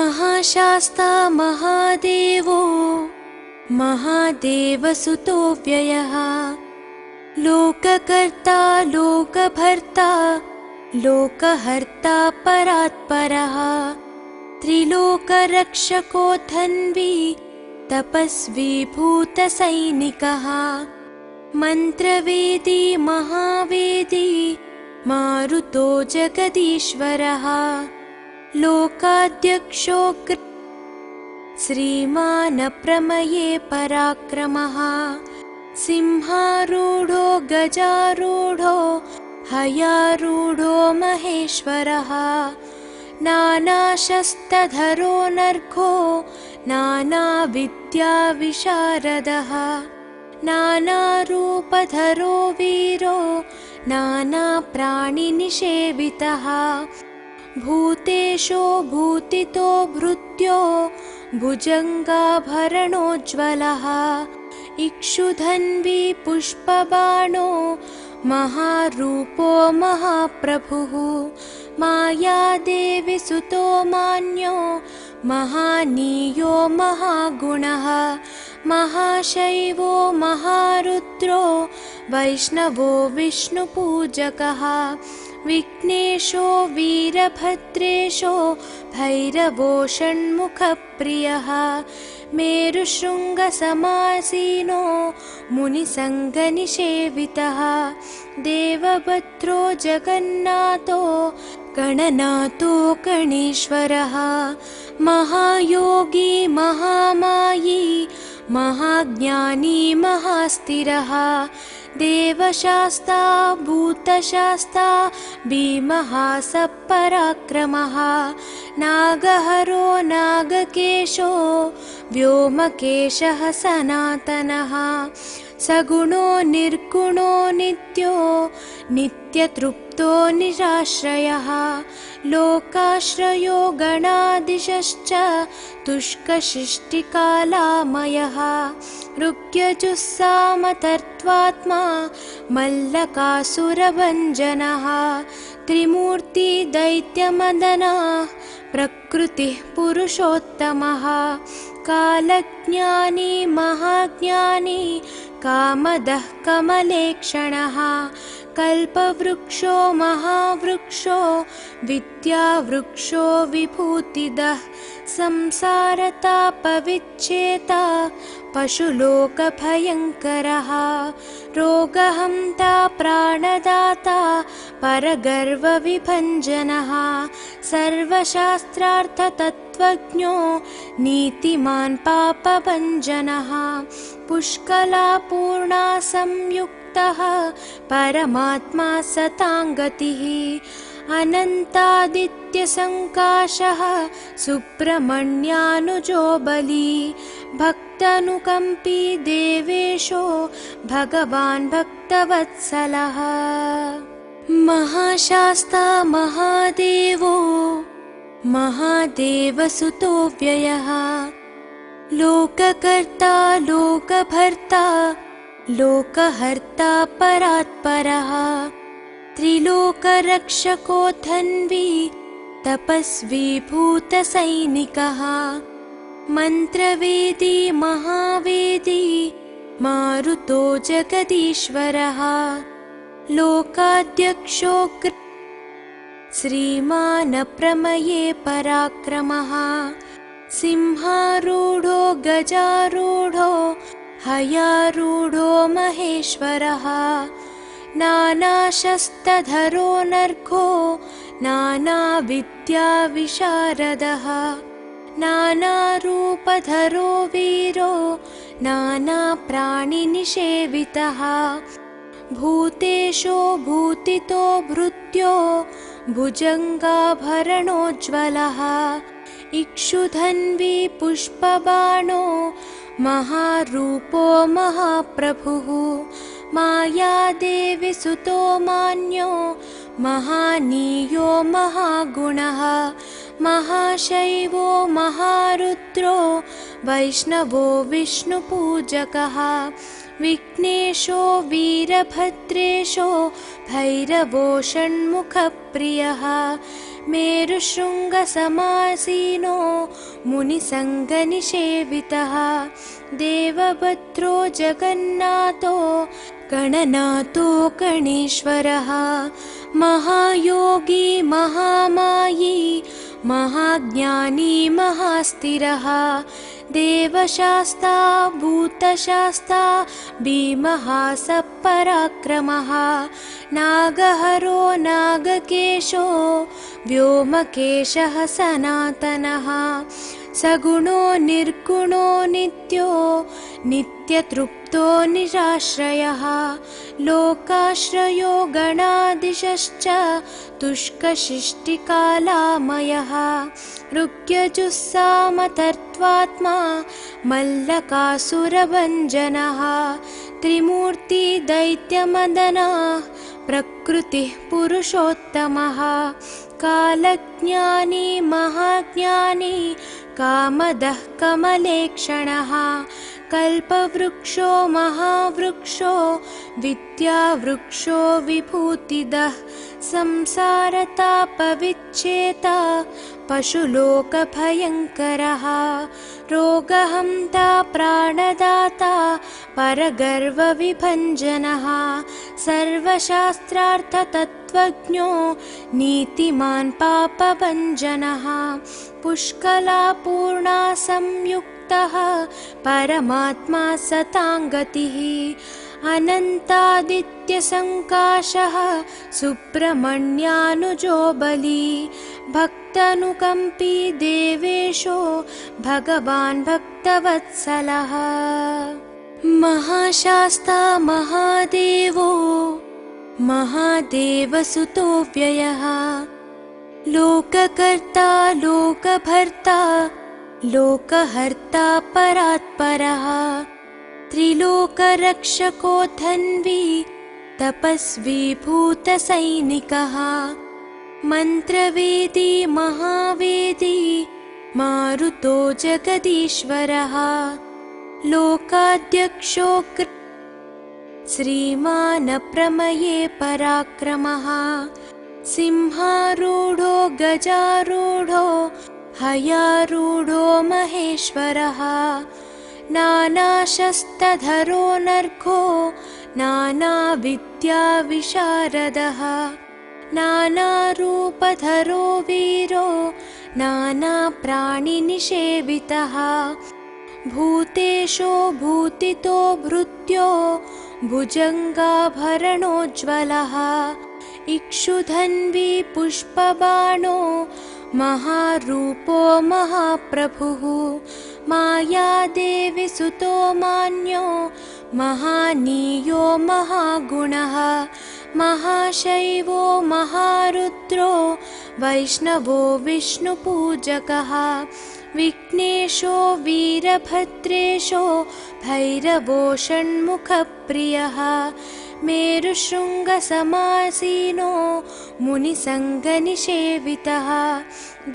महाशास्ता महादेवो महादेवसुतो व्ययः लोककर्ता लोकभर्ता लोकहर्ता परात्परः त्रिलोकरक्षको धन्वी तपस्वी भूतसैनिकः मन्त्रवेदी महावेदी मारुतो जगदीश्वरः लोकाध्यक्षो श्रीमान् प्रमये पराक्रमः सिंहारूढो गजारूढो हयारूढो महेश्वरः नानाशस्त्रधरो नर्घो नानाविद्याविशारदः नानारूपधरो वीरो नानाप्राणिनिषेवितः भूतेशो भूतितो भृत्यो भुजङ्गाभरणोज्ज्वलः इक्षुधन्वी पुष्पबाणो महारूपो महाप्रभुः मायादेवी सुतो मान्यो महानीयो महागुणः महाशैवो महारुद्रो वैष्णवो विष्णुपूजकः विघ्नेशो वीरभद्रेशो भैरवो षण्मुखप्रियः मेरुशृङ्गसमासीनो मुनिसङ्गनिषेवितः देवभद्रो जगन्नाथो गणनाथो गणेश्वरः महायोगी महामायी महाज्ञानी महास्थिरः देवशास्ता भूतशास्ता भीमः सपराक्रमः नागहरो नागकेशो व्योमकेशः सनातनः सगुणो निर्गुणो नित्यो नित्यतृप्तो निराश्रयः लोकाश्रयो गणाधीशश्च तुष्कशिष्टिकालामयः ऋग्यजुस्सामतर्त्वात्मा मल्लकासुरभञ्जनः त्रिमूर्ति दैत्यमदनः प्रकृतिः पुरुषोत्तमः कालज्ञानी महाज्ञानी कामदः कमलेक्षणः कल्पवृक्षो महावृक्षो विद्यावृक्षो विभूतिदः संसारतापविच्छेता पशुलोकभयङ्करः रोगहन्ता प्राणदाता परगर्वविभञ्जनः सर्वशास्त्रार्थतत्त्वज्ञो नीतिमान् पापभञ्जनः पुष्कलापूर्णा संयुक्तः परमात्मा सताङ्गतिः अनन्तादित्यसङ्काशः सुब्रह्मण्यानुजो बली भक्तानुकम्पी देवेशो भगवान् भक्तवत्सलः महाशास्ता महादेवो महादेवसुतो व्ययः लोककर्ता लोकभर्ता लोकहर्ता परात्परः त्रिलोकरक्षको धन्वी तपस्वी भूतसैनिकः मन्त्रवेदी महावेदी मारुतो जगदीश्वरः लोकाध्यक्षो श्रीमान् प्रमये पराक्रमः सिंहारूढो गजारूढो हयारूढो महेश्वरः नानाशस्त्रधरो नर्घो नानाविद्याविशारदः नानारूपधरो वीरो नानाप्राणिनिषेवितः भूतेशो भूतितो भृत्यो भुजङ्गाभरणोज्ज्वलः इक्षुधन्वी पुष्पबाणो महारूपो महाप्रभुः मायादेवी सुतो मान्यो महानीयो महागुणः महाशैवो महारुद्रो वैष्णवो विष्णुपूजकः विघ्नेशो वीरभद्रेशो भैरवो षण्मुखप्रियः मेरुशृङ्गसमासीनो मुनिसङ्गनिषेवितः देवभद्रो जगन्नाथो गणनाथो गणेश्वरः महायोगी महामायी महाज्ञानी महास्थिरः देवशास्ता भूतशास्ता भीमः सपराक्रमः नागहरो नागकेशो व्योमकेशः सनातनः सगुणो निर्गुणो नित्यो नित्यतृप्तो निराश्रयः लोकाश्रयो गणाधीशश्च तुष्कशिष्टिकालामयः ऋग्यजुस्सामतर्त्वात्मा मल्लकासुरभञ्जनः त्रिमूर्ति दैत्यमदनः प्रकृतिः पुरुषोत्तमः कालज्ञानी महाज्ञानी कामदः कमलेक्षणः कल्पवृक्षो महावृक्षो विद्यावृक्षो विभूतिदः संसारतापविच्छेता पशुलोकभयङ्करः रोगहन्ता प्राणदाता परगर्वविभञ्जनः सर्वशास्त्रार्थतत्त्वज्ञो नीतिमान् पापभञ्जनः पुष्कलापूर्णा संयुक्तः परमात्मा सताङ्गतिः अनन्तादित्यसङ्काशः सुब्रह्मण्यानुजो बली भक्तानुकम्पी देवेशो भगवान् भक्तवत्सलः महाशास्ता महादेवो महादेवसुतो व्ययः लोककर्ता लोकभर्ता लोकहर्ता परात्परः त्रिलोकरक्षको धन्वी तपस्वी भूतसैनिकः मन्त्रवेदी महावेदी मारुतो जगदीश्वरः लोकाध्यक्षो श्रीमान् प्रमये पराक्रमः सिंहारूढो गजारूढो हयारूढो महेश्वरः नानाशस्त्रधरो नर्घो नानाविद्याविशारदः नानारूपधरो वीरो नानाप्राणिनिषेवितः भूतेशो भूतितो भृत्यो भुजङ्गाभरणोज्ज्वलः इक्षुधन्वी पुष्पबाणो महारूपो महाप्रभुः मायादेवी सुतो मान्यो महानीयो महागुणः महाशैवो महारुद्रो वैष्णवो विष्णुपूजकः विघ्नेशो वीरभद्रेशो भैरवो षण्मुखप्रियः मेरुशृङ्गसमासीनो मुनिसङ्गनिषेवितः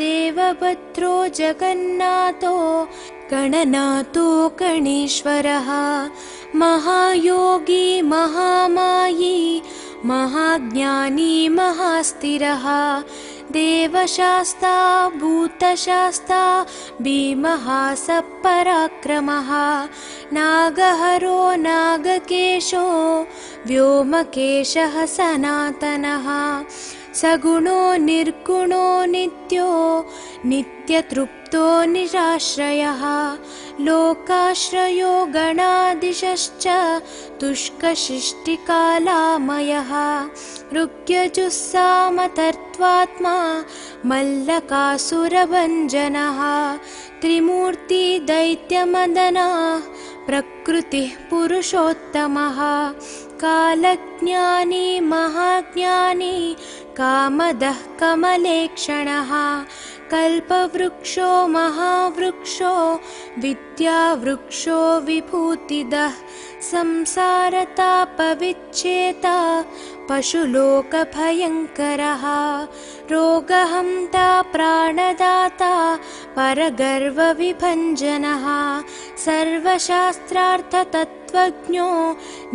देवभद्रो जगन्नाथो गणनाथो गणेश्वरः महायोगी महामायी महाज्ञानी महास्थिरः देवशास्ता भूतशास्ता भीमः सपराक्रमः नागहरो नागकेशो व्योमकेशः सनातनः सगुणो निर्गुणो नित्यो नित्यतृप्तो निराश्रयः लोकाश्रयो गणाधीशश्च तुष्कशिष्टिकालामयः ऋग्यजुस्सामतर्त्वात्मा मल्लकासुरभञ्जनः त्रिमूर्ति दैत्यमदनः प्रकृतिः पुरुषोत्तमः कालज्ञानी महाज्ञानी कामदः कमलेक्षणः कल्पवृक्षो महावृक्षो विद्यावृक्षो विभूतिदः संसारतापविच्छेता पशुलोकभयङ्करः रोगहन्ता प्राणदाता परगर्वविभञ्जनः सर्वशास्त्रार्थतत्त्वज्ञो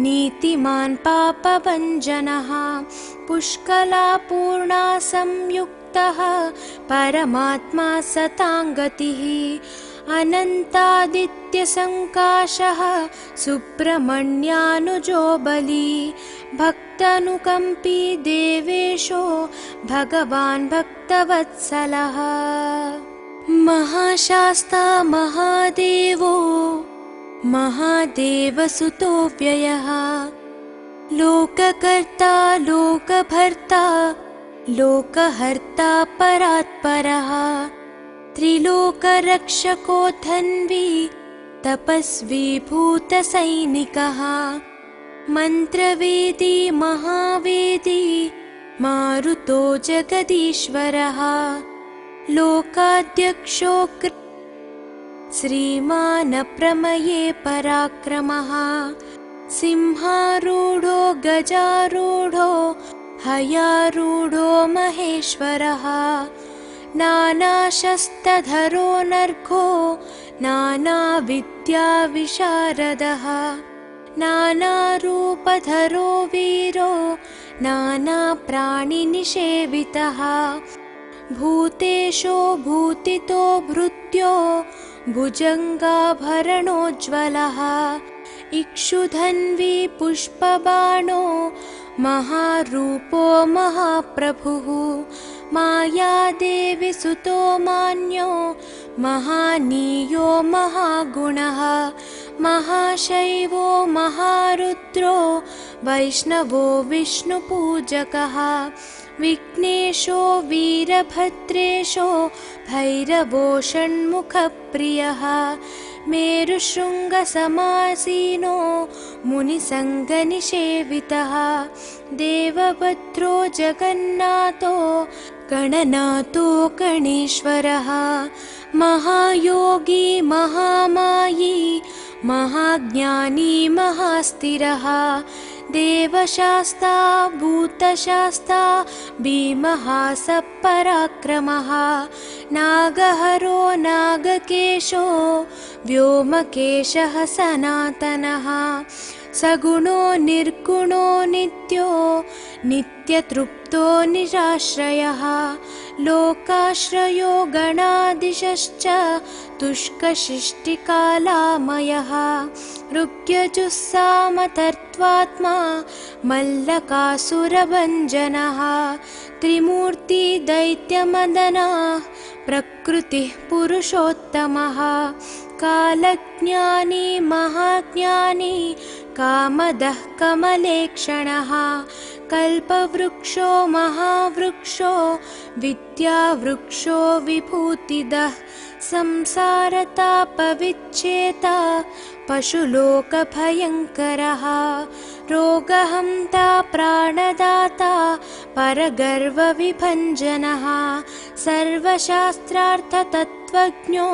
नीतिमान् पापभञ्जनः पुष्कलापूर्णा संयुक्तः परमात्मा सताङ्गतिः अनन्तादित्यसङ्काशः सुब्रह्मण्यानुजो बली भक्तानुकम्पी देवेशो भगवान् भक्तवत्सलः महाशास्ता महादेवो महादेवसुतो व्ययः लोककर्ता लोकभर्ता लोकहर्ता परात्परः त्रिलोकरक्षको धन्वी तपस्वी भूतसैनिकः मन्त्रवेदी महावेदी मारुतो जगदीश्वरः लोकाध्यक्षो श्रीमान् प्रमये पराक्रमः सिंहारूढो गजारूढो हयारूढो महेश्वरः नानाशस्त्रधरो नर्घो नानाविद्याविशारदः नानारूपधरो वीरो नानाप्राणिनिषेवितः भूतेशो भूतितो भृत्यो भुजङ्गाभरणोज्ज्वलः इक्षुधन्वी पुष्पबाणो महारूपो महाप्रभुः मायादेवी सुतो मान्यो महानीयो महागुणः महाशैवो महारुद्रो वैष्णवो विष्णुपूजकः विघ्नेशो वीरभद्रेशो भैरवो षण्मुखप्रियः मेरुशृङ्गसमासीनो मुनिसङ्गनिषेवितः देवभद्रो जगन्नाथो गणनाथो गणेश्वरः महायोगी महामायी महाज्ञानी महास्थिरः देवशास्ता भूतशास्ता भीमः सपराक्रमः नागहरो नागकेशो व्योमकेशः सनातनः सगुणो निर्गुणो नित्यो नित्यतृप्तो निराश्रयः लोकाश्रयो गणाधीशश्च तुष्कशिष्टिकालामयः ऋग्यजुस्सामतर्त्वात्मा मल्लकासुरभञ्जनः त्रिमूर्ति दैत्यमदनः प्रकृतिः पुरुषोत्तमः कालज्ञानी महाज्ञानी कामदः कमलेक्षणः कल्पवृक्षो महावृक्षो विद्यावृक्षो विभूतिदः संसारतापविच्छेता पशुलोकभयङ्करः रोगहन्ता प्राणदाता परगर्वविभञ्जनः सर्वशास्त्रार्थतत्त्वज्ञो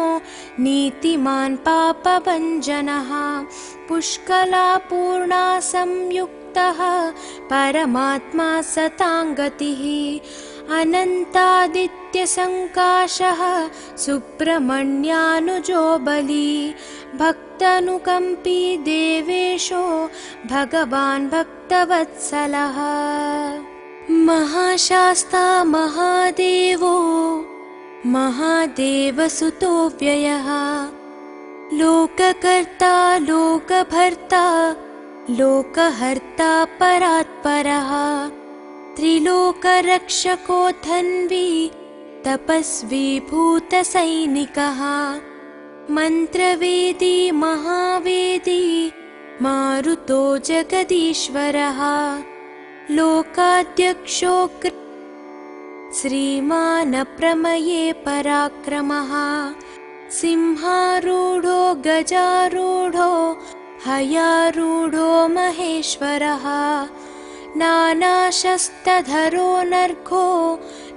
नीतिमान् पापभञ्जनः पुष्कलापूर्णा संयुक्तः परमात्मा सताङ्गतिः अनन्तादित्यसङ्काशः सुब्रह्मण्यानुजो बली भक्तानुकम्पी देवेशो भगवान् भक्तवत्सलः महाशास्ता महादेवो महादेवसुतो व्ययः लोककर्ता लोकभर्ता लोकहर्ता परात्परः त्रिलोकरक्षको धन्वी तपस्वी भूतसैनिकः मन्त्रवेदी महावेदी मारुतो जगदीश्वरः लोकाध्यक्षो श्रीमान् प्रमये पराक्रमः सिंहारूढो गजारूढो हयारूढो महेश्वरः नानाशस्त्रधरो नर्घो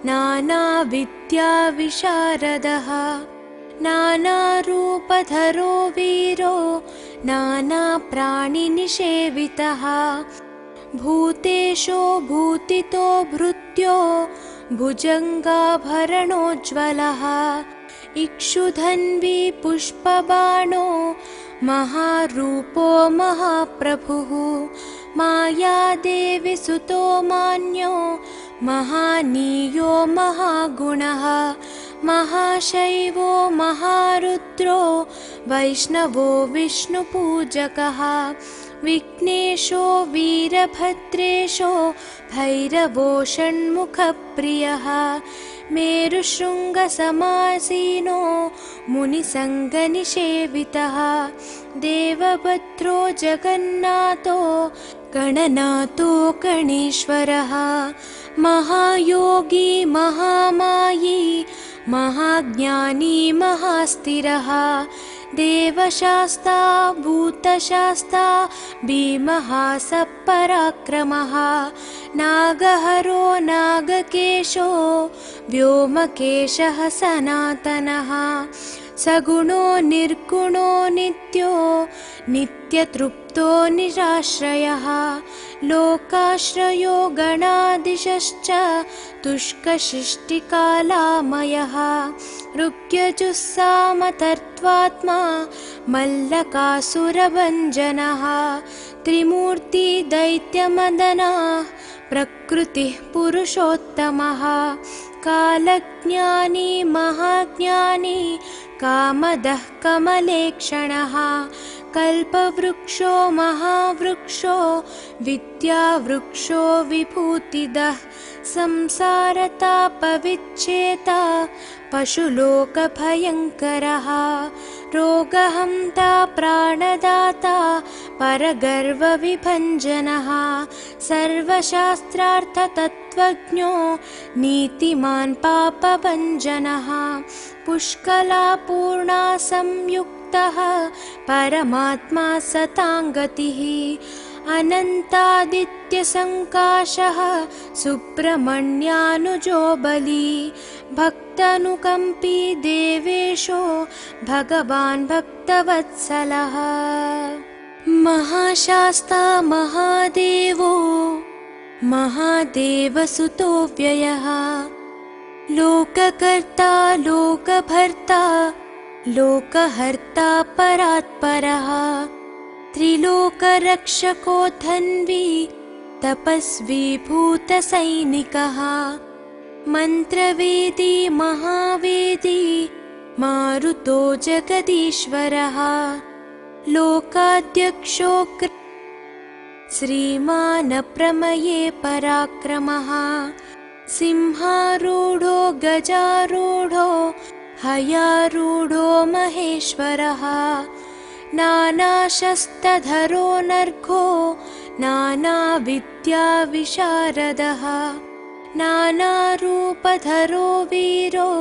नानाविद्याविशारदः नानारूपधरो वीरो नानाप्राणिनिषेवितः भूतेशो भूतितो भृत्यो भुजङ्गाभरणोज्ज्वलः इक्षुधन्वी पुष्पबाणो महारूपो महाप्रभुः मायादेवी सुतो मान्यो महानीयो महागुणः महाशैवो महारुद्रो वैष्णवो विष्णुपूजकः विघ्नेशो वीरभद्रेशो भैरवो षण्मुखप्रियः मेरुशृङ्गसमासीनो मुनिसङ्गनिषेवितः देवभद्रो जगन्नाथो गणनाथो गणेश्वरः महायोगी महामायी महाज्ञानी महास्थिरः देवशास्ता भूतशास्ता भीमः सपराक्रमः नागहरो नागकेशो व्योमकेशः सनातनः सगुणो निर्गुणो नित्यो नित्यतृप्तो निराश्रयः लोकाश्रयो गणाधीशश्च तुष्कशिष्टिकालामयः ऋग्यजुस्सामतर्त्वात्मा मल्लकासुरभञ्जनः त्रिमूर्ति दैत्यमदनः प्रकृतिः पुरुषोत्तमः कालज्ञानी महाज्ञानी कामदः कमलेक्षणः कल्पवृक्षो महावृक्षो विद्यावृक्षो विभूतिदः संसारतापविच्छेता पशुलोकभयङ्करः रोगहन्ता प्राणदाता परगर्वविभञ्जनः सर्वशास्त्रार्थतत्त्वज्ञो नीतिमान् पापभञ्जनः पुष्कलापूर्णा संयुक्तः परमात्मा सताङ्गतिः अनन्तादित्यसङ्काशः सुब्रह्मण्यानुजो बली भक्तानुकम्पी देवेशो भगवान् भक्तवत्सलः महाशास्ता महादेवो महादेवसुतो व्ययः लोककर्ता लोकभर्ता लोकहर्ता परात्परः त्रिलोकरक्षको धन्वी तपस्वी भूतसैनिकः मन्त्रवेदी महावेदी मारुतो जगदीश्वरः लोकाध्यक्षो श्रीमान् प्रमये पराक्रमः सिंहारूढो गजारूढो हयारूढो महेश्वरः नानाशस्त्रधरो नर्घो नानाविद्याविशारदः नानारूपधरो वीरो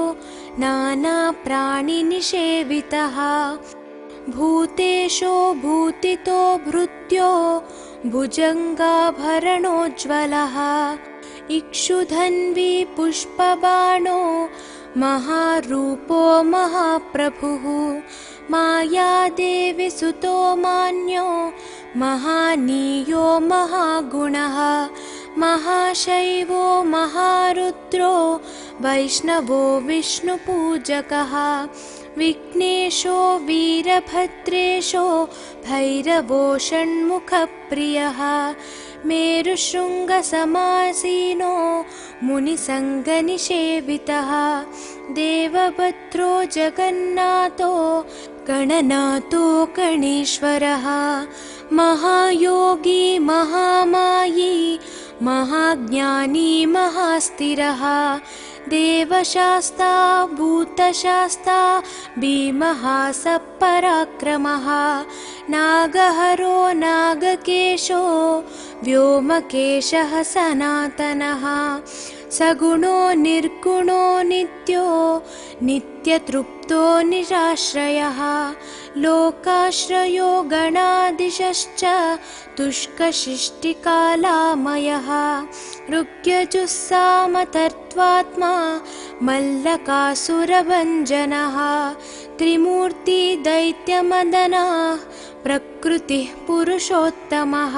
नानाप्राणिनिषेवितः भूतेशो भूतितो भृत्यो भुजङ्गाभरणोज्ज्वलः इक्षुधन्वी पुष्पबाणो महारूपो महाप्रभुः मायादेवी सुतो मान्यो महानीयो महागुणः महाशैवो महारुद्रो वैष्णवो विष्णुपूजकः विघ्नेशो वीरभद्रेशो भैरवो षण्मुखप्रियः मेरुशृङ्गसमासीनो मुनिसङ्गनिषेवितः देवभद्रो जगन्नाथो गणनाथो गणेश्वरः महायोगी महामायी महाज्ञानी महास्थिरः देवशास्ता भूतशास्ता भीमः सपराक्रमः नागहरो नागकेशो व्योमकेशः सनातनः सगुणो निर्गुणो नित्यो नित्यतृप्तो निराश्रयः लोकाश्रयो गणाधीशश्च तुष्कशिष्टिकालामयः ऋग्यजुस्सामतर्त्वात्मा मल्लकासुरभञ्जनः त्रिमूर्ति दैत्यमदनः प्रकृतिः पुरुषोत्तमः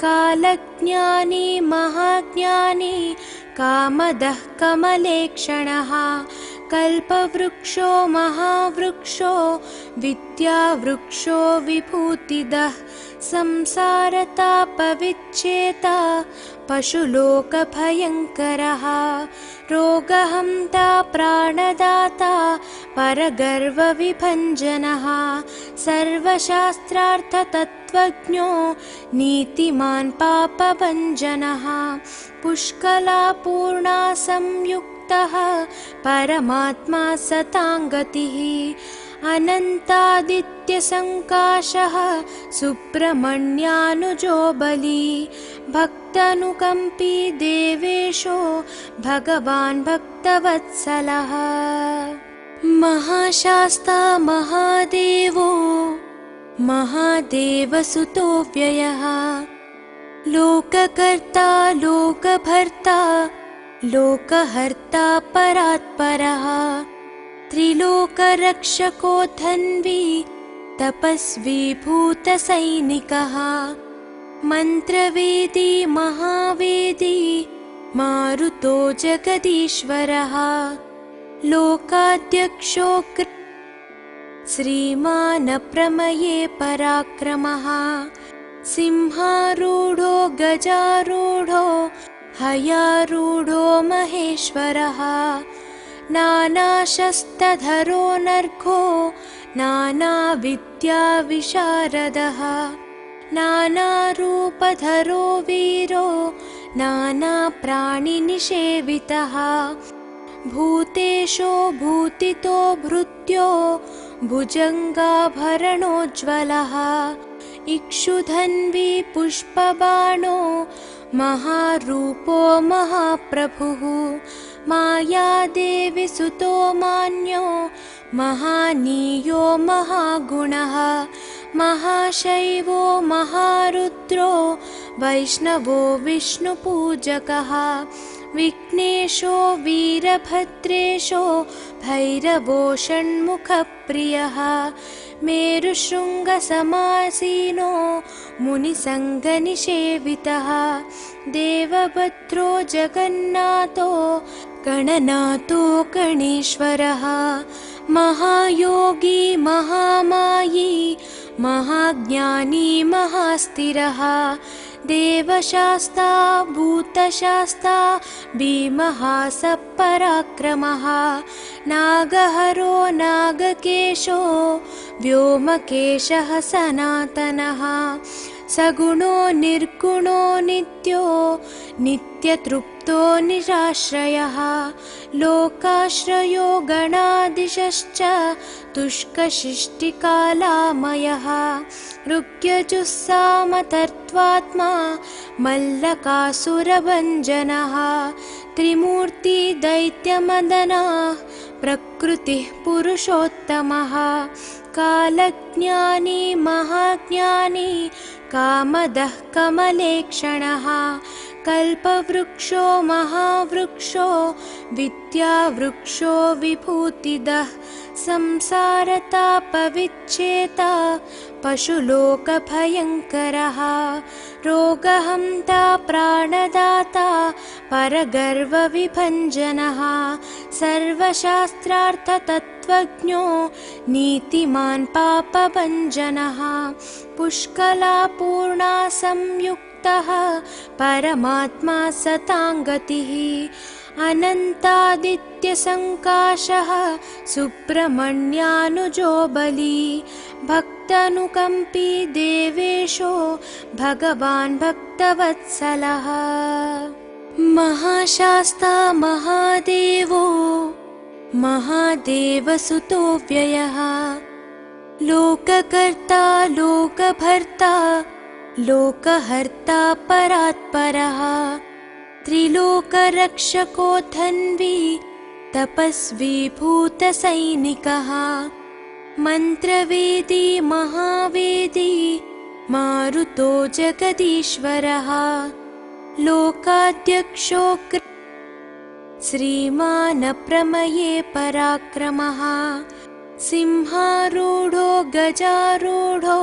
कालज्ञानी महाज्ञानी कामदः कमलेक्षणः कल्पवृक्षो महावृक्षो विद्यावृक्षो विभूतिदः संसारतापविच्छेता पशुलोकभयङ्करः रोगहन्ता प्राणदाता परगर्वविभञ्जनः सर्वशास्त्रार्थतत्त्वज्ञो नीतिमान् पापभञ्जनः पुष्कलापूर्णा संयुक्तः परमात्मा सताङ्गतिः अनन्तादित्यसङ्काशः सुब्रह्मण्यानुजो बली भक्तानुकम्पी देवेशो भगवान् भक्तवत्सलः महाशास्ता महादेवो महादेवसुतो व्ययः लोककर्ता लोकभर्ता लोकहर्ता परात्परः त्रिलोकरक्षको धन्वी तपस्वी भूतसैनिकः मन्त्रवेदी महावेदी मारुतो जगदीश्वरः लोकाध्यक्षो श्रीमान् प्रमये पराक्रमः सिंहारूढो गजारूढो हयारूढो महेश्वरः नानाशस्त्रधरो नर्घो नानाविद्याविशारदः नानारूपधरो वीरो नानाप्राणिनिषेवितः भूतेशो भूतितो भृत्यो भुजङ्गाभरणोज्ज्वलः इक्षुधन्वी पुष्पबाणो महारूपो महाप्रभुः मायादेवी सुतो मान्यो महानीयो महागुणः महाशैवो महारुद्रो वैष्णवो विष्णुपूजकः विघ्नेशो वीरभद्रेशो भैरवो षण्मुखप्रियः मेरुशृङ्गसमासीनो मुनिसङ्गनिषेवितः देवभद्रो जगन्नाथो गणनाथो गणेश्वरः महायोगी महामायी महाज्ञानी महास्थिरः देवशास्ता भूतशास्ता भीमः सपराक्रमः नागहरो नागकेशो व्योमकेशः सनातनः सगुणो निर्गुणो नित्यो नित्यतृप्तो निराश्रयः लोकाश्रयो गणाधीशश्च तुष्कशिष्टिकालामयः ऋग्यजुस्सामतर्त्वात्मा मल्लकासुरभञ्जनः त्रिमूर्ति दैत्यमदनः प्रकृतिः पुरुषोत्तमः कालज्ञानी महाज्ञानी कामदः कमलेक्षणः कल्पवृक्षो महावृक्षो विद्यावृक्षो विभूतिदः संसारतापविच्छेता पशुलोकभयङ्करः रोगहन्ता प्राणदाता परगर्वविभञ्जनः सर्वशास्त्रार्थतत्त्वज्ञो नीतिमान् पापभञ्जनः पुष्कलापूर्णा संयुक्तः परमात्मा सताङ्गतिः अनन्तादित्यसङ्काशः सुब्रह्मण्यानुजो बली भक्तानुकम्पी देवेशो भगवान् भक्तवत्सलः महाशास्ता महादेवो महादेवसुतो व्ययः लोककर्ता लोकभर्ता लोकहर्ता परात्परः त्रिलोकरक्षको धन्वी तपस्वी भूतसैनिकः मन्त्रवेदी महावेदी मारुतो जगदीश्वरः लोकाध्यक्षो श्रीमान् प्रमये पराक्रमः सिंहारूढो गजारूढो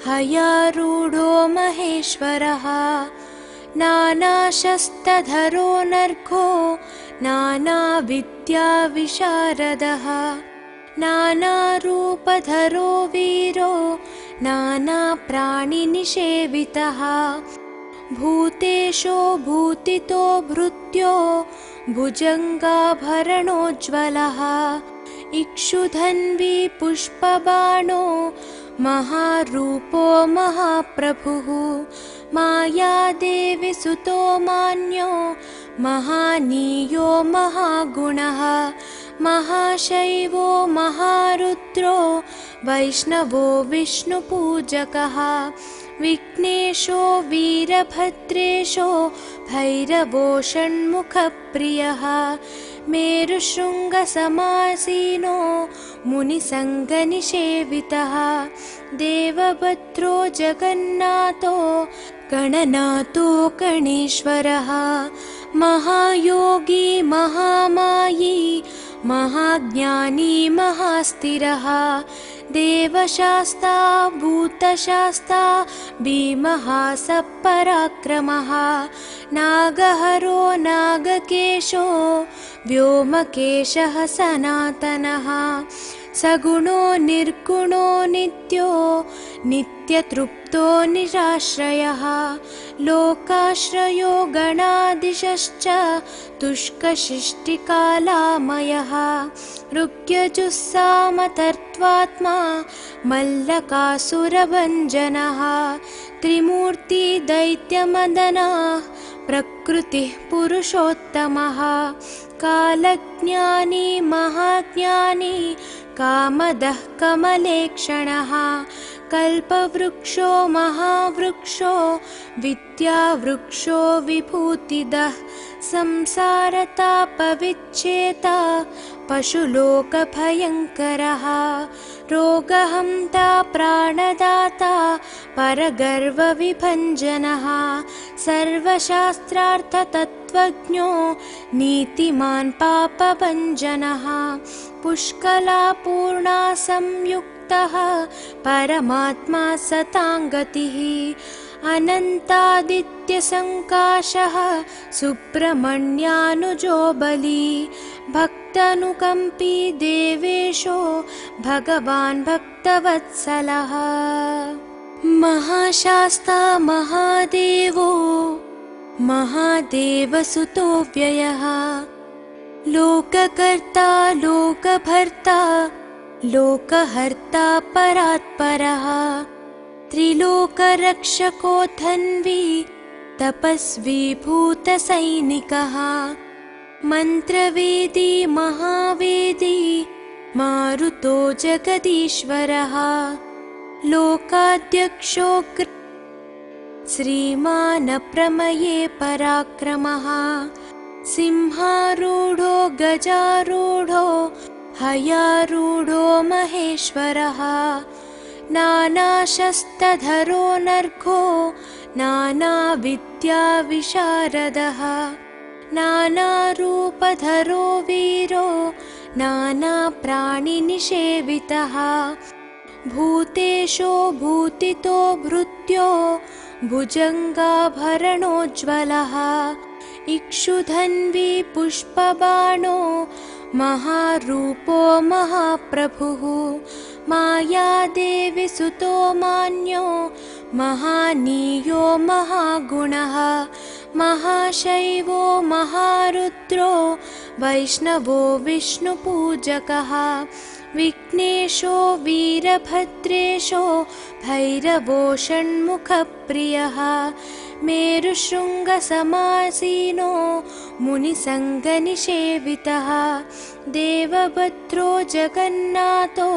हयारूढो महेश्वरः नानाशस्त्रधरो नर्घो नानाविद्याविशारदः नानारूपधरो वीरो नानाप्राणिनिषेवितः भूतेशो भूतितो भृत्यो भुजङ्गाभरणोज्ज्वलः इक्षुधन्वी पुष्पबाणो महारूपो महाप्रभुः मायादेवी सुतो मान्यो महानीयो महागुणः महाशैवो महारुद्रो वैष्णवो विष्णुपूजकः विघ्नेशो वीरभद्रेशो भैरवो षण्मुखप्रियः मेरुशृङ्गसमासीनो मुनिसङ्गनिषेवितः देवभद्रो जगन्नाथो गणनाथो गणेश्वरः महायोगी महामायी महाज्ञानी महास्थिरः देवशास्ता भूतशास्ता भीमः सपराक्रमः नागहरो नागकेशो व्योमकेशः सनातनः सगुणो निर्गुणो नित्यो नित्यतृप्तो निराश्रयः लोकाश्रयो गणाधीशश्च तुष्कशिष्टिकालामयः ऋग्यजुस्सामतर्त्वात्मा मल्लकासुरभञ्जनः त्रिमूर्ति दैत्यमदनः प्रकृतिः पुरुषोत्तमः कालज्ञानी महाज्ञानी कामदः कमलेक्षणः कल्पवृक्षो महावृक्षो विद्यावृक्षो विभूतिदः संसारतापविच्छेता पशुलोकभयङ्करः रोगहन्ता प्राणदाता परगर्वविभञ्जनः सर्वशास्त्रार्थतत्त्वज्ञो नीतिमान् पापभञ्जनः पुष्कलापूर्णा संयुक्तः परमात्मा सताङ्गतिः अनन्तादित्यसङ्काशः सुब्रह्मण्यानुजो बली भक्तानुकम्पी देवेशो भगवान् भक्तवत्सलः महाशास्ता महादेवो महादेवसुतो व्ययः लोककर्ता लोकभर्ता लोकहर्ता परात्परः त्रिलोकरक्षको धन्वी तपस्वी भूतसैनिकः मन्त्रवेदी महावेदी मारुतो जगदीश्वरः लोकाध्यक्षो श्रीमान् प्रमये पराक्रमः सिंहारूढो गजारूढो हयारूढो महेश्वरः नानाशस्त्रधरो नर्घो नानाविद्याविशारदः नानारूपधरो वीरो नानाप्राणिनिषेवितः भूतेशो भूतितो भृत्यो भुजङ्गाभरणोज्ज्वलः इक्षुधन्वी पुष्पबाणो महारूपो महाप्रभुः मायादेवी सुतो मान्यो महानीयो महागुणः महाशैवो महारुद्रो वैष्णवो विष्णुपूजकः विघ्नेशो वीरभद्रेशो भैरवो षण्मुखप्रियः मेरुशृङ्गसमासीनो मुनिसङ्गनिषेवितः देवभद्रो जगन्नाथो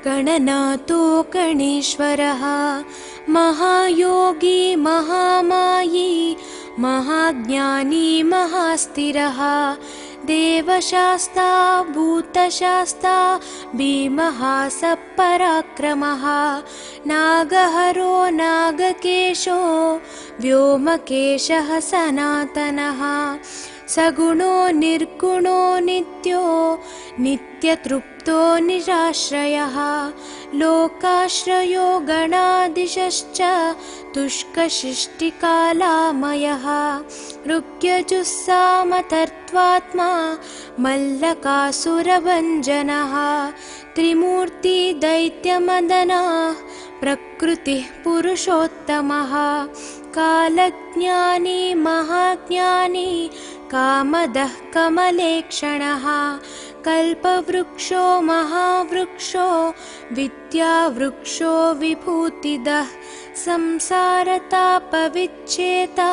गणनाथो गणेश्वरः महायोगी महामायी महाज्ञानी महास्थिरः देवशास्ता भूतशास्ता भीमः सपराक्रमः नागहरो नागकेशो व्योमकेशः सनातनः सगुणो निर्गुणो नित्यो नित्यतृप्तो निराश्रयः लोकाश्रयो गणादिशश्च तुष्कशिष्टिकालामयः ऋग्यजुस्सामतर्त्वात्मा मल्लकासुरभञ्जनः त्रिमूर्तिदैत्यमदनः प्रकृतिः पुरुषोत्तमः कालज्ञानी महाज्ञानी कामदः कमलेक्षणः कल्पवृक्षो महावृक्षो विद्यावृक्षो विभूतिदः संसारतापविच्छेता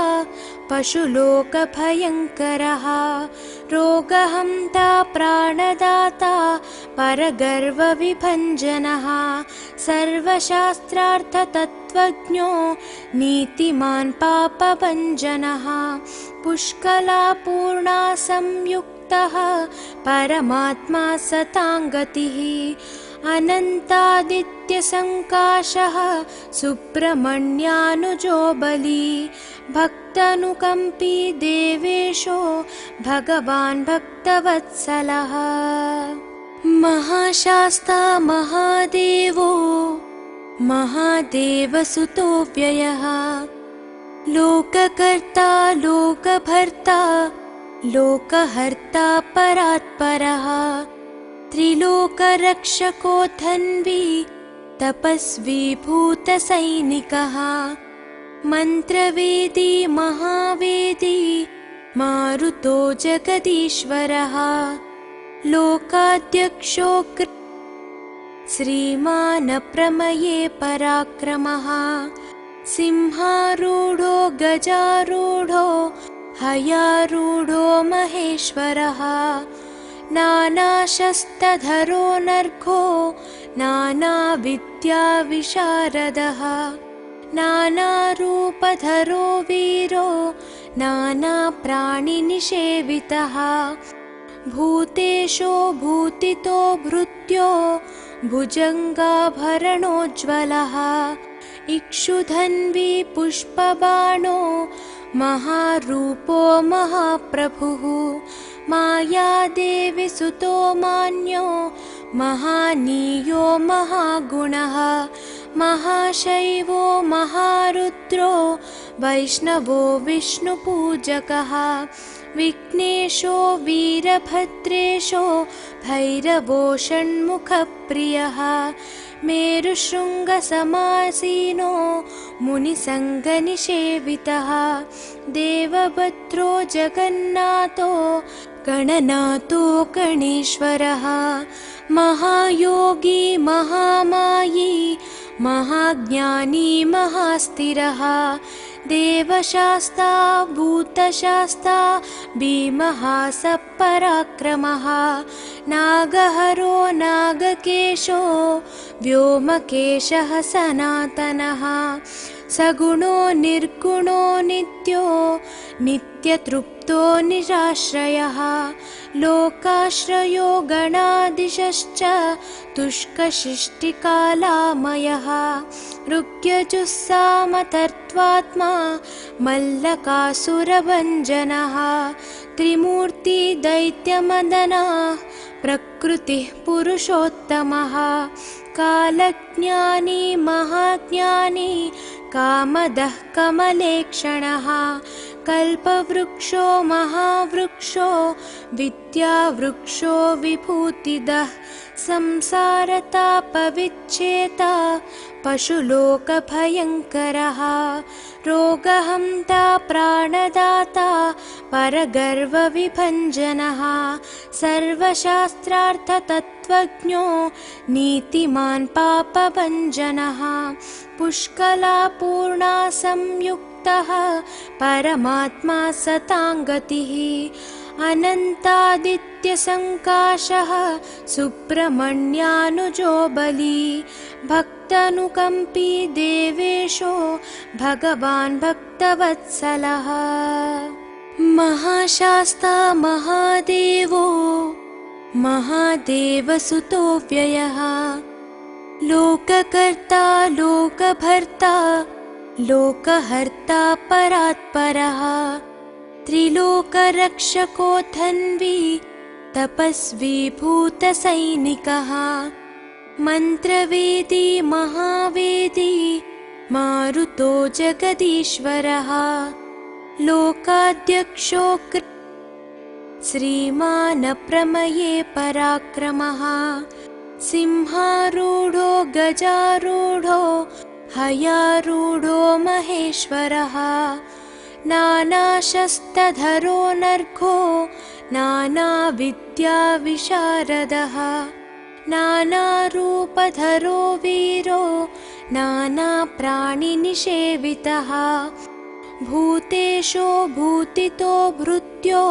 पशुलोकभयङ्करः रोगहन्ता प्राणदाता परगर्वविभञ्जनः सर्वशास्त्रार्थतत्त्वज्ञो नीतिमान् पापभञ्जनः पुष्कलापूर्णा संयुक्तः परमात्मा सताङ्गतिः अनन्तादित्यसङ्काशः सुब्रह्मण्यानुजो बली भक्तानुकम्पी देवेशो भगवान् भक्तवत्सलः महाशास्ता महादेवो महादेवसुतो व्ययः लोककर्ता लोकभर्ता लोकहर्ता परात्परः त्रिलोकरक्षको धन्वी तपस्वी भूतसैनिकः मन्त्रवेदी महावेदी मारुतो जगदीश्वरः लोकाध्यक्षो श्रीमान् प्रमये पराक्रमः सिंहारूढो गजारूढो हयारूढो महेश्वरः नानाशस्त्रधरो नर्घो नानाविद्याविशारदः नानारूपधरो वीरो नानाप्राणिनिषेवितः भूतेशो भूतितो भृत्यो भुजङ्गाभरणोज्ज्वलः इक्षुधन्वी पुष्पबाणो महारूपो महाप्रभुः मायादेवी सुतो मान्यो महानीयो महागुणः महाशैवो महारुद्रो वैष्णवो विष्णुपूजकः विघ्नेशो वीरभद्रेशो भैरवो षण्मुखप्रियः मेरुशृङ्गसमासीनो मुनिसङ्गनिषेवितः देवभद्रो जगन्नाथो गणनाथो गणेश्वरः महायोगी महामायी महाज्ञानी महास्थिरः देवशास्ता भूतशास्ता भीमः सपराक्रमः नागहरो नागकेशो व्योमकेशः सनातनः सगुणो निर्गुणो नित्यो नित्यतृप्तो निराश्रयः लोकाश्रयो गणादिशश्च तुष्कशिष्टिकालामयः ऋग्यजुस्सामतर्त्वात्मा मल्लकासुरभञ्जनः त्रिमूर्तिदैत्यमदनः प्रकृतिः पुरुषोत्तमः कालज्ञानी महाज्ञानी कामदः कमलेक्षणः कल्पवृक्षो महावृक्षो विद्यावृक्षो विभूतिदः संसारतापविच्छेता पशुलोकभयङ्करः रोगहन्ता प्राणदाता परगर्वविभञ्जनः सर्वशास्त्रार्थतत्त्वज्ञो नीतिमान् पापभञ्जनः पुष्कलापूर्णा संयुक्तः परमात्मा सताङ्गतिः अनन्तादित्यसङ्काशः सुब्रह्मण्यानुजो बली भक्तानुकम्पी देवेशो भगवान् भक्तवत्सलः महाशास्ता महादेवो महादेवसुतो व्ययः लोककर्ता लोकभर्ता लोकहर्ता परात्परः त्रिलोकरक्षको धन्वी तपस्वी भूतसैनिकः मन्त्रवेदी महावेदी मारुतो जगदीश्वरः लोकाध्यक्षो श्रीमान् प्रमये पराक्रमः सिंहारूढो गजारूढो हयारूढो महेश्वरः नानाशस्त्रधरो नर्घो नानाविद्याविशारदः नानारूपधरो वीरो नानाप्राणिनिषेवितः भूतेशो भूतितो भृत्यो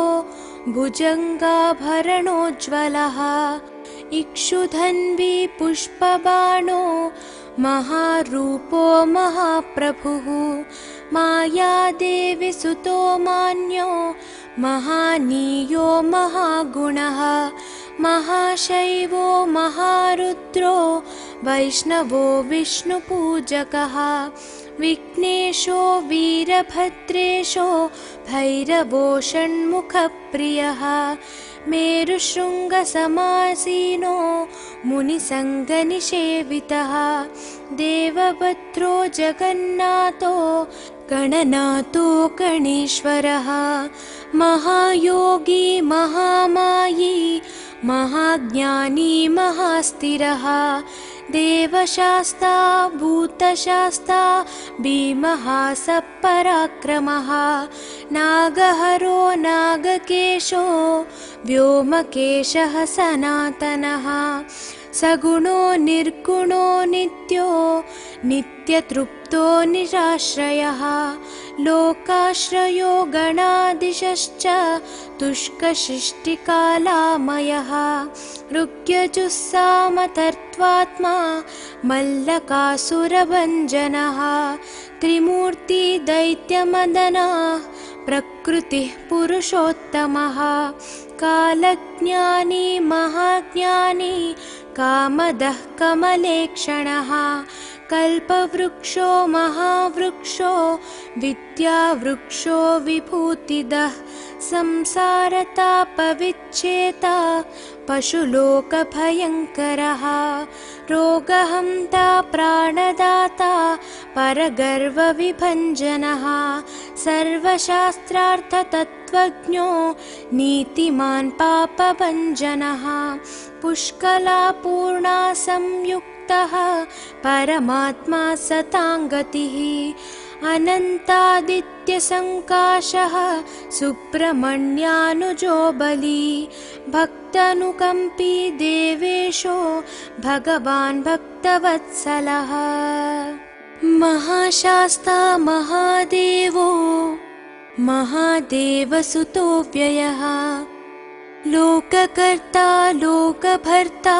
भुजङ्गाभरणोज्ज्वलः इक्षुधन्वी पुष्पबाणो महारूपो महाप्रभुः मायादेवी सुतो मान्यो महानीयो महागुणः महाशैवो महारुद्रो वैष्णवो विष्णुपूजकः विघ्नेशो वीरभद्रेशो भैरवो षण्मुखप्रियः मेरुशृङ्गसमासीनो मुनिसङ्गनिषेवितः देवभद्रो जगन्नाथो गणनाथो गणेश्वरः महायोगी महामायी महाज्ञानी महास्थिरः देवशास्ता भूतशास्ता भीमः सपराक्रमः नागहरो नागकेशो व्योमकेशः सनातनः सगुणो निर्गुणो नित्यो नित्यतृप्तो निराश्रयः लोकाश्रयो गणाधीशश्च तुष्कशिष्टिकालामयः ऋग्यजुस्सामतर्त्वात्मा मल्लकासुरभञ्जनः त्रिमूर्ति दैत्यमदनः प्रकृतिः पुरुषोत्तमः कालज्ञानी महाज्ञानी कामदः कमलेक्षणः कल्पवृक्षो महावृक्षो विद्यावृक्षो विभूतिदः संसारतापविच्छेता पशुलोकभयङ्करः रोगहन्ता प्राणदाता परगर्वविभञ्जनः सर्वशास्त्रार्थतत्त्वज्ञो नीतिमान् पापभञ्जनः पुष्कलापूर्णा संयुक्तः परमात्मा सताङ्गतिः अनन्तादित्यसङ्काशः सुब्रह्मण्यानुजो बली भक्तानुकम्पी देवेशो भगवान् भक्तवत्सलः महाशास्ता महादेवो महादेवसुतो व्ययः लोककर्ता लोकभर्ता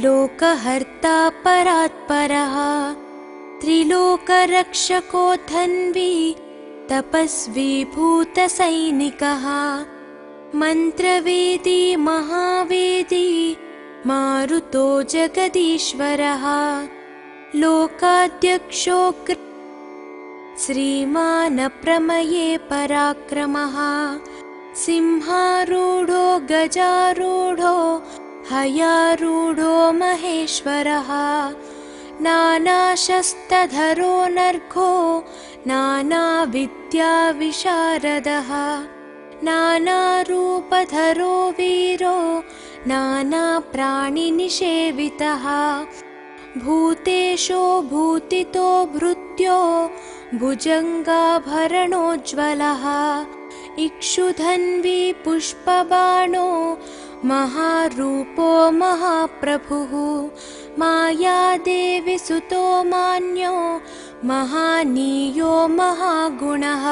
लोकहर्ता परात्परः त्रिलोकरक्षको धन्वी तपस्वी भूतसैनिकः मन्त्रवेदी महावेदी मारुतो जगदीश्वरः लोकाध्यक्षो श्रीमान् प्रमये पराक्रमः सिंहारूढो गजारूढो हयारूढो महेश्वरः नानाशस्त्रधरो नर्घो नानाविद्याविशारदः नानारूपधरो वीरो नानाप्राणिनिषेवितः भूतेशो भूतितो भृत्यो भुजङ्गाभरणोज्ज्वलः इक्षुधन्वी पुष्पबाणो महारूपो महाप्रभुः मायादेवी सुतो मान्यो महानीयो महागुणः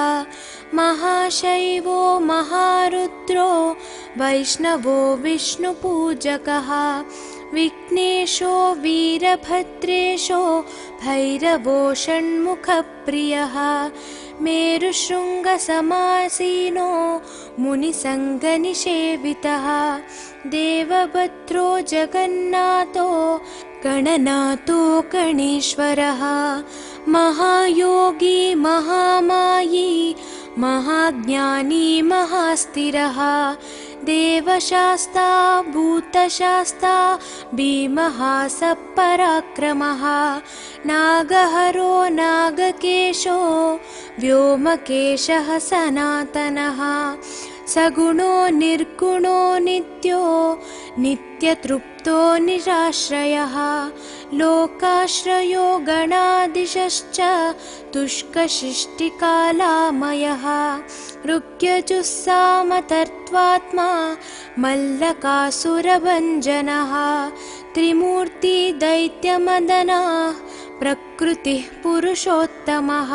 महाशैवो महारुद्रो वैष्णवो विष्णुपूजकः विघ्नेशो वीरभद्रेशो भैरवो षण्मुखप्रियः मेरुशृङ्गसमासीनो मुनिसङ्गनिषेवितः देवभद्रो जगन्नाथो गणनाथो गणेश्वरः महायोगी महामायी महाज्ञानी महास्थिरः देवशास्ता भूतशास्ता भीमः सपराक्रमः नागहरो नागकेशो व्योमकेशः सनातनः सगुणो निर्गुणो नित्यो नित्यतृप्तो निराश्रयः लोकाश्रयो गणादिशश्च तुष्कशिष्टिकालामयः ऋग्यजुस्सामतर्त्वात्मा मल्लकासुरभञ्जनः त्रिमूर्ति दैत्यमदनः प्रकृतिः पुरुषोत्तमः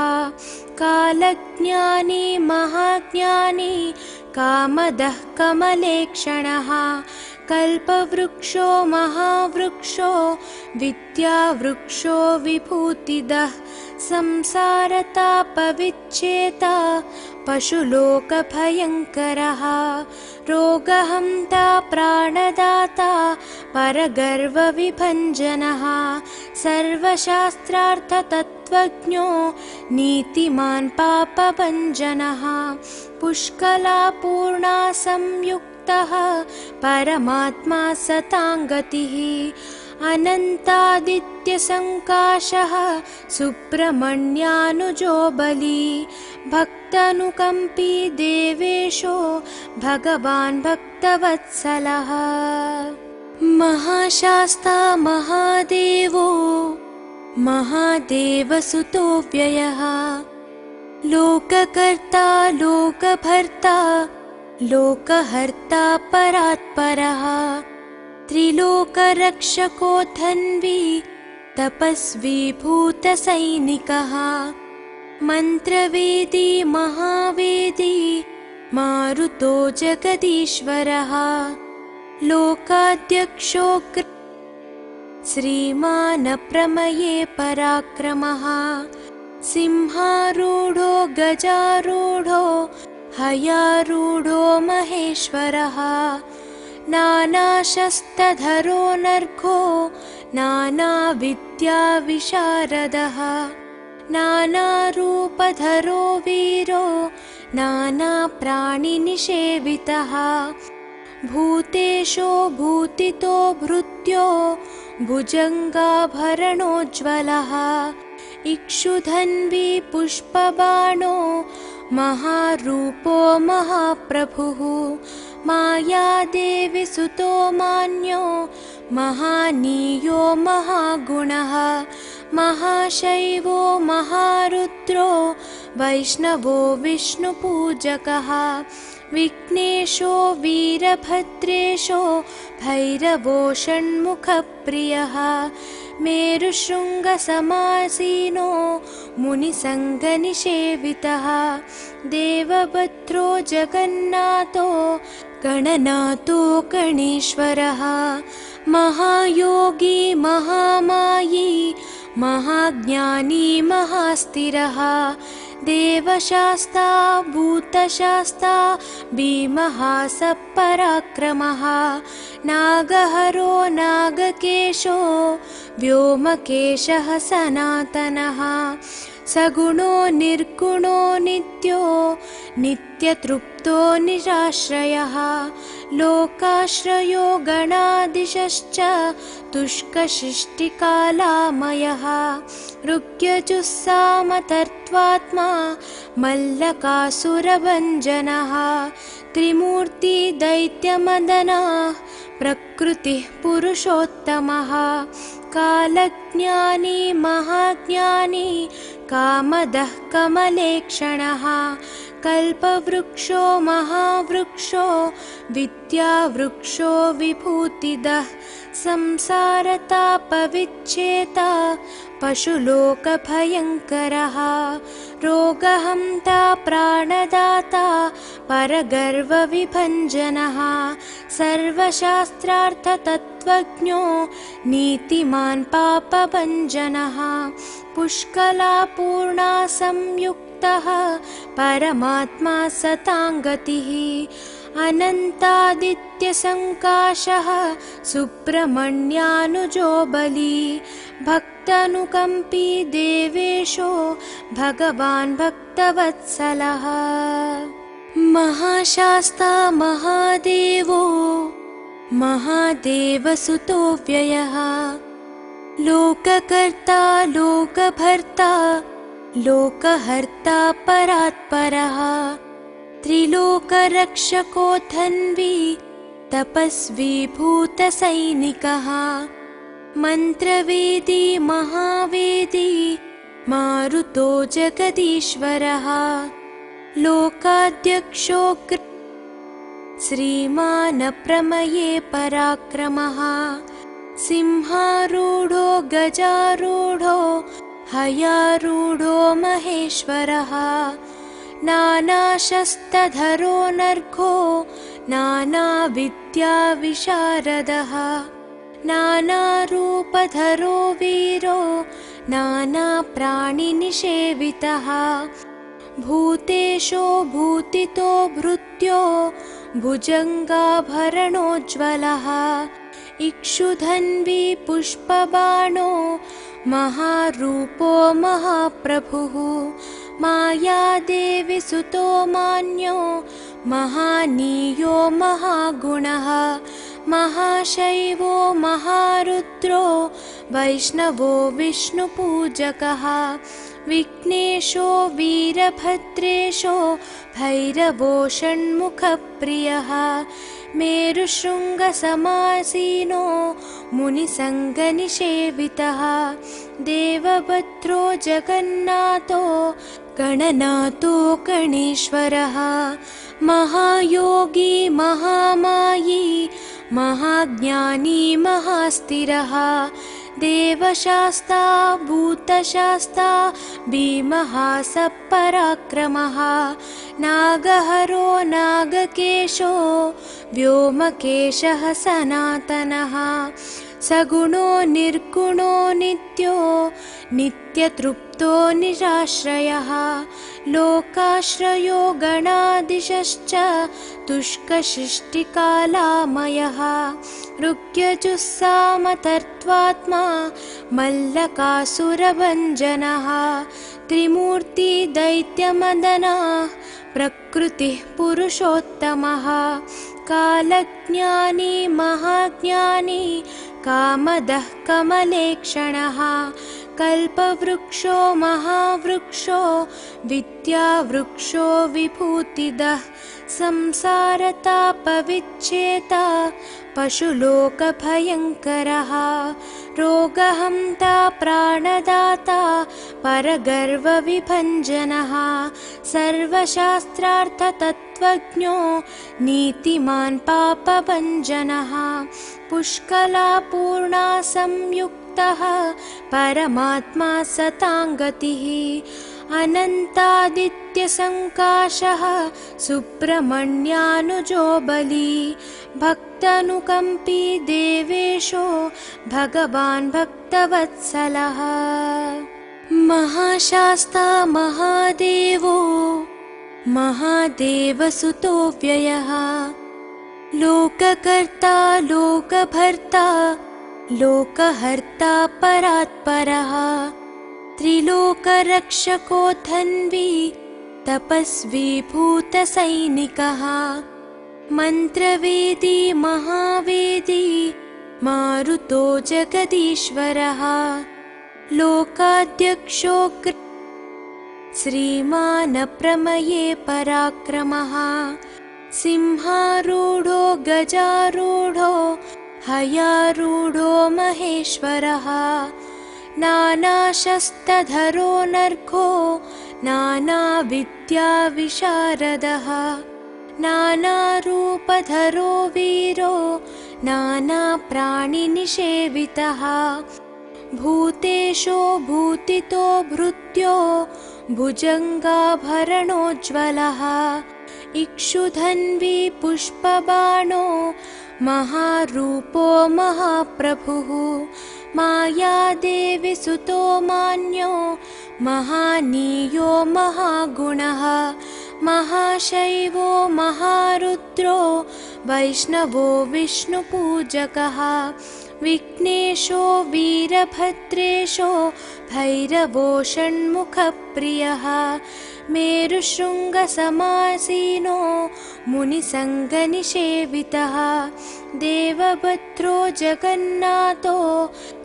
कालज्ञानी महाज्ञानी कामदः कमलेक्षणः कल्पवृक्षो महावृक्षो विद्यावृक्षो विभूतिदः संसारतापविच्छेता पशुलोकभयङ्करः रोगहन्ता प्राणदाता परगर्वविभञ्जनः सर्वशास्त्रार्थतत्त्वज्ञो नीतिमान् पापभञ्जनः पुष्कलापूर्णा संयुक्तः परमात्मा सताङ्गतिः अनन्तादित्यसङ्काशः सुब्रह्मण्यानुजो बली भक्तानुकम्पी देवेशो भगवान् भक्तवत्सलः महाशास्ता महादेवो महादेवसुतो व्ययः लोककर्ता लोकभर्ता लोकहर्ता परात्परः त्रिलोकरक्षको धन्वी तपस्वी भूतसैनिकः मन्त्रवेदी महावेदी मारुतो जगदीश्वरः लोकाध्यक्षो श्रीमान् प्रमये पराक्रमः सिंहारूढो गजारूढो हयारूढो महेश्वरः नानाशस्त्रधरो नर्घो नानाविद्याविशारदः नानारूपधरो वीरो नानाप्राणिनिषेवितः भूतेशो भूतितो भृत्यो भुजङ्गाभरणोज्ज्वलः इक्षुधन्वी पुष्पबाणो महारूपो महाप्रभुः मायादेवी सुतो मान्यो महानीयो महागुणः महाशैवो महारुद्रो वैष्णवो विष्णुपूजकः विघ्नेशो वीरभद्रेशो भैरवो षण्मुखप्रियः मेरुशृङ्गसमासीनो मुनिसङ्गनिषेवितः देवभद्रो जगन्नाथो गणनाथो गणेश्वरः महायोगी महामायी महाज्ञानी महास्थिरः देवशास्ता भूतशास्ता भीमः सपराक्रमः नागहरो नागकेशो व्योमकेशः सनातनः सगुणो निर्गुणो नित्यो नित्यतृप्तो निराश्रयः लोकाश्रयो गणादिशश्च तुष्कशिष्टिकालामयः ऋग्यजुस्सामतर्त्वात्मा मल्लकासुरभञ्जनः त्रिमूर्ति दैत्यमदनः प्रकृतिः पुरुषोत्तमः कालज्ञानी महाज्ञानी कामदः कमलेक्षणः कल्पवृक्षो महावृक्षो विद्यावृक्षो विभूतिदः संसारतापविच्छेता पशुलोकभयङ्करः रोगहन्ता प्राणदाता परगर्वविभञ्जनः सर्वशास्त्रार्थतत्त्वज्ञो नीतिमान् पापभञ्जनः पुष्कलापूर्णा संयुक्तः परमात्मा सताङ्गतिः अनन्तादित्यसङ्काशः सुब्रह्मण्यानुजो बली भक्त भक्तानुकम्पी देवेशो भगवान् भक्तवत्सलः। महाशास्ता महादेवो महादेवसुतो व्ययः। लोककर्ता लोकभर्ता लोकहर्ता परात्परः। त्रिलोकरक्षको धन्वी तपस्वी भूतसैनिकः। मन्त्रवेदी महावेदी मारुतो जगदीश्वरः। लोकाध्यक्षो श्रीमान् प्रमये पराक्रमः। सिंहारूढो गजारूढो हयारूढो महेश्वरः। नानाशस्त्रधरो नर्घो नानाविद्याविशारदः। नानारूपधरो वीरो नानाप्राणिनिषेवितः। भूतेशो भूतितो भृत्यो भुजङ्गाभरणोज्ज्वलः। इक्षुधन्वी पुष्पबाणो महारूपो महाप्रभुः। मायादेवी सुतो मान्यो महानीयो महागुणः। महाशैवो महारुद्रो वैष्णवो विष्णुपूजकः। विघ्नेशो वीरभद्रेशो भैरवो षण्मुखप्रियः। मेरुशृङ्गसमासीनो मुनिसङ्गनिषेवितः। देवभद्रो जगन्नाथो गणनाथो गणेश्वरः। महायोगी महामायी महाज्ञानी महास्थिरः। देवशास्ता भूतशास्ता भीमः सपराक्रमः। नागहरो नागकेशो व्योमकेशः सनातनः। सगुणो निर्गुणो नित्यो नित्यतृप्तो निराश्रयः। लोकाश्रयो गणाधीशश्च तुष्कशिष्टिकालामयः। ऋग्यजुस्सामतर्त्वात्मा मल्लकासुरभञ्जनः। त्रिमूर्ति दैत्यमदनः प्रकृतिः पुरुषोत्तमः। कालज्ञानी महाज्ञानी कामदः कमलेक्षणः। कल्पवृक्षो महावृक्षो विद्यावृक्षो विभूतिदः। संसारतापविच्छेता पशुलोकभयङ्करः। रोगहन्ता प्राणदाता परगर्वविभञ्जनः। सर्वशास्त्रार्थतत्त्वज्ञो नीतिमान् पापभञ्जनः। पुष्कलापूर्णा संयुक्तः परमात्मा सताङ्गतिः। अनन्तादित्यसङ्काशः सुब्रह्मण्यानुजो बली। भक्तानुकम्पी देवेशो भगवान् भक्तवत्सलः। महाशास्ता महादेवो महादेवसुतो व्ययः। लोककर्ता लोकभर्ता लोकहर्ता परात्परः। त्रिलोकरक्षको धन्वी तपस्वी भूतसैनिकः। मन्त्रवेदी महावेदी मारुतो जगदीश्वरः। लोकाध्यक्षो श्रीमान् प्रमये पराक्रमः। सिंहारूढो गजारूढो हयारूढो महेश्वरः। नानाशस्त्रधरो नर्घो नानाविद्याविशारदः। नानारूपधरो वीरो नानाप्राणिनिषेवितः। भूतेशो भूतितो भृत्यो भुजङ्गाभरणोज्ज्वलः। इक्षुधन्वी पुष्पबाणो महारूपो महाप्रभुः। मायादेवी सुतो मान्यो महानीयो महागुणः। महाशैवो महारुद्रो वैष्णवो विष्णुपूजकः। विघ्नेशो वीरभद्रेशो भैरवो षण्मुखप्रियः मेरुशृङ्गसमासीनो मुनिसङ्गनिषेवितः देवभद्रो जगन्नाथो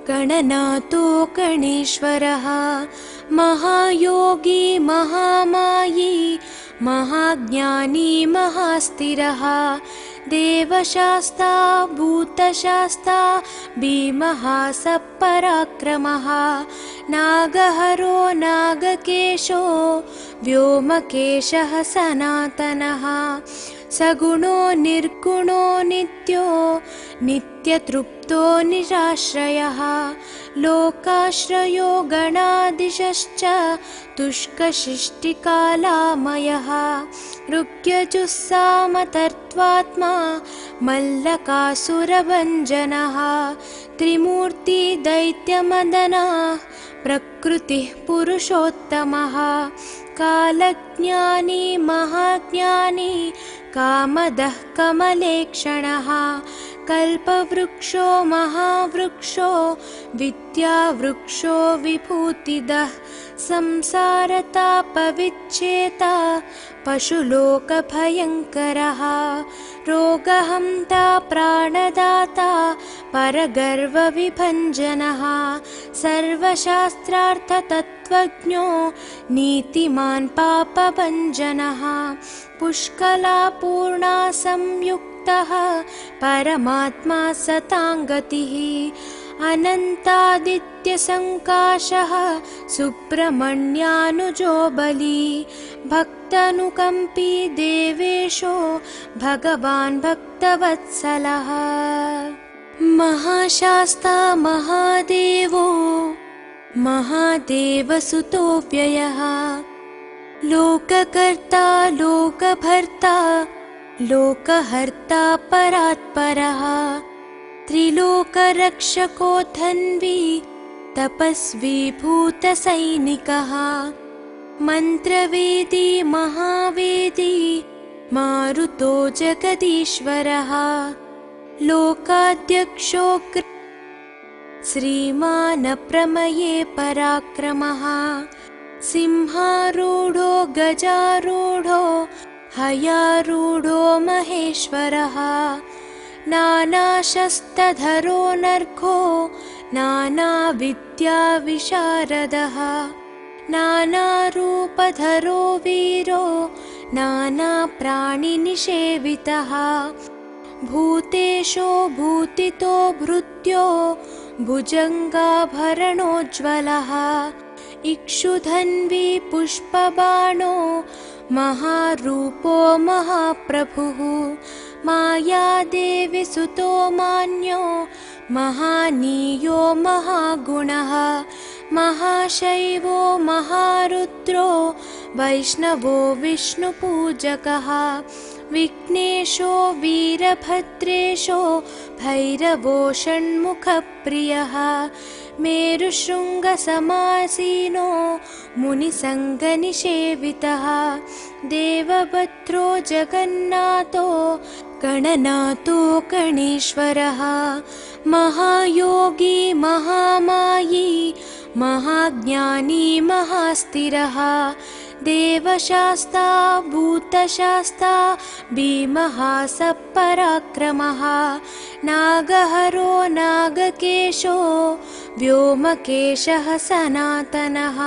गणनाथो गणेश्वरः महायोगी महामायी महाज्ञानी महास्थिरः देवशास्ता भूतशास्ता भीमः सपराक्रमः नागहरो नागकेशो व्योमकेशः सनातनः सगुणो निर्गुणो नित्यो नित्यतृप्तो निराश्रयः लोकाश्रयो गणाधीशश्च तुष्कशिष्टिकालामयः ऋग्यजुस्सामतर्त्वात्मा मल्लकासुरभञ्जनः त्रिमूर्ति दैत्यमदनः प्रकृतिः पुरुषोत्तमः कालज्ञानी महाज्ञानी कामदः कमलेक्षणः कल्पवृक्षो महावृक्षो विद्यावृक्षो विभूतिदः संसारतापविच्छेता पशुलोकभयङ्करः रोगहन्ता प्राणदाता परगर्वविभञ्जनः सर्वशास्त्रार्थतत्त्वज्ञो नीतिमान् पापभञ्जनः पुष्कलापूर्णा संयुक्तः परमात्मा सताङ्गतिः अनन्तादित्यसङ्काशः सुब्रह्मण्यानुजो बली भक्तानुकम्पी देवेशो भगवान् भक्तवत्सलः महाशास्ता महादेवो महादेवसुतो व्ययः लोककर्ता लोकभर्ता लोकहर्ता परात्परः त्रिलोकरक्षको धन्वी तपस्वी भूतसैनिकः मन्त्रवेदी महावेदी मारुतो जगदीश्वरः लोकाध्यक्षो श्रीमान् प्रमये पराक्रमः सिंहारूढो गजारूढो हयारूढो महेश्वरः नानाशस्त्रधरो नर्घो नानाविद्याविशारदः नानारूपधरो वीरो नानाप्राणिनिषेवितः भूतेशो भूतितो भृत्यो भुजङ्गाभरणोज्ज्वलः इक्षुधन्वी पुष्पबाणो महारूपो महाप्रभुः मायादेवी सुतो मान्यो महानीयो महागुणः महाशैवो महारुद्रो वैष्णवो विष्णुपूजकः विघ्नेशो वीरभद्रेशो भैरवो षण्मुखप्रियः मेरुशृङ्गसमासीनो मुनिसङ्गनिषेवितः देवभद्रो जगन्नाथो गणनाथो गणेश्वरः महायोगी महामायी महाज्ञानी महास्थिरः देवशास्ता भूतशास्ता भीमः सपराक्रमः नागहरो नागकेशो व्योमकेशः सनातनः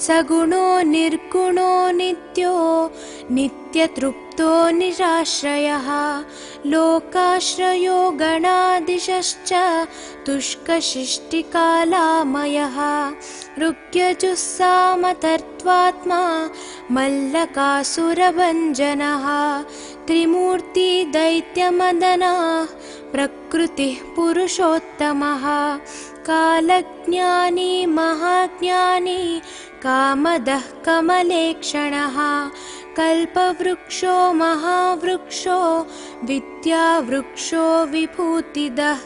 सगुणो निर्गुणो नित्यो नित्यतृप्तो निराश्रयः लोकाश्रयो गणाधीशश्च तुष्कशिष्टिकालामयः ऋग्यजुस्सामतर्त्वात्मा मल्लकासुरभञ्जनः त्रिमूर्ति दैत्यमदनः प्रकृतिः पुरुषोत्तमः कालज्ञानी महाज्ञानी कामदः कमलेक्षणः कल्पवृक्षो महावृक्षो विद्यावृक्षो विभूतिदः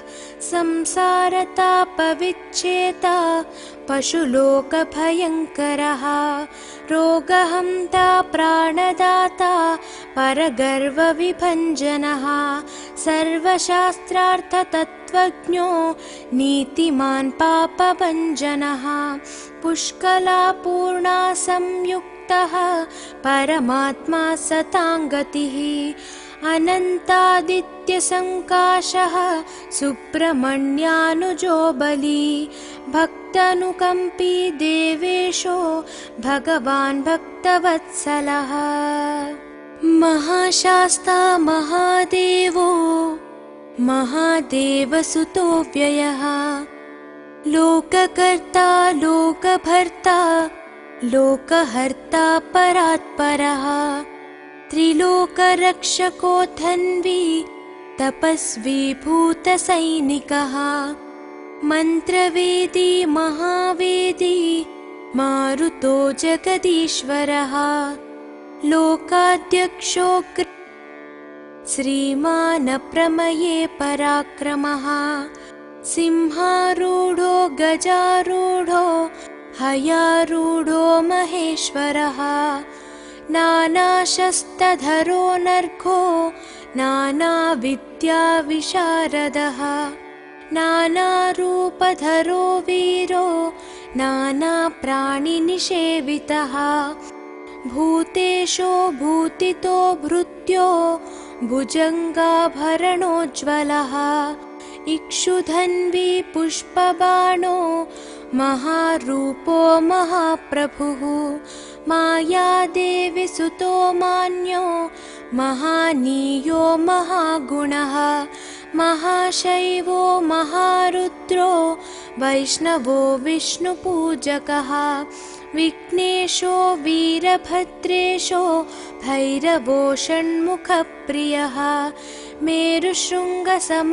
संसारतापविच्छेता पशुलोकभयङ्करः रोगहन्ता प्राणदाता परगर्वविभञ्जनः सर्वशास्त्रार्थतत्त्वज्ञो नीतिमान् पापभञ्जनः पुष्कलापूर्णा संयुक्तः परमात्मा सताङ्गतिः अनन्तादित्यसङ्काशः सुब्रह्मण्यानुजो बली भक्तानुकम्पी देवेशो भगवान् भक्तवत्सलः महाशास्ता महादेवो महादेवसुतो व्ययः लोककर्ता लोकभर्ता लोकहर्ता परात्परः त्रिलोकरक्षको धन्वी तपस्वी भूतसैनिकः मन्त्रवेदी महावेदी मारुतो जगदीश्वरः लोकाध्यक्षो श्रीमानप्रमये पराक्रमः सिंहारूढो गजारूढो हयारूढो महेश्वरः नानाशस्त्रधरो नर्घो नानाविद्याविशारदः नानारूपधरो वीरो नानाप्राणिनिषेवितः भूतेशो भूतितो भृत्यो भुजङ्गाभरणोज्ज्वलः इक्षुधन्वी पुष्पबाणो महारूपो महाप्रभुः मायादेवी सुतो मान्यो महानीयो महागुणः महाशैवो महारुद्रो वैष्णवो विष्णुपूजकः विघ्नेशो वीरभद्रेशो भैरवो षण्मुखप्रियः मेरुशृङ्गसमासीनो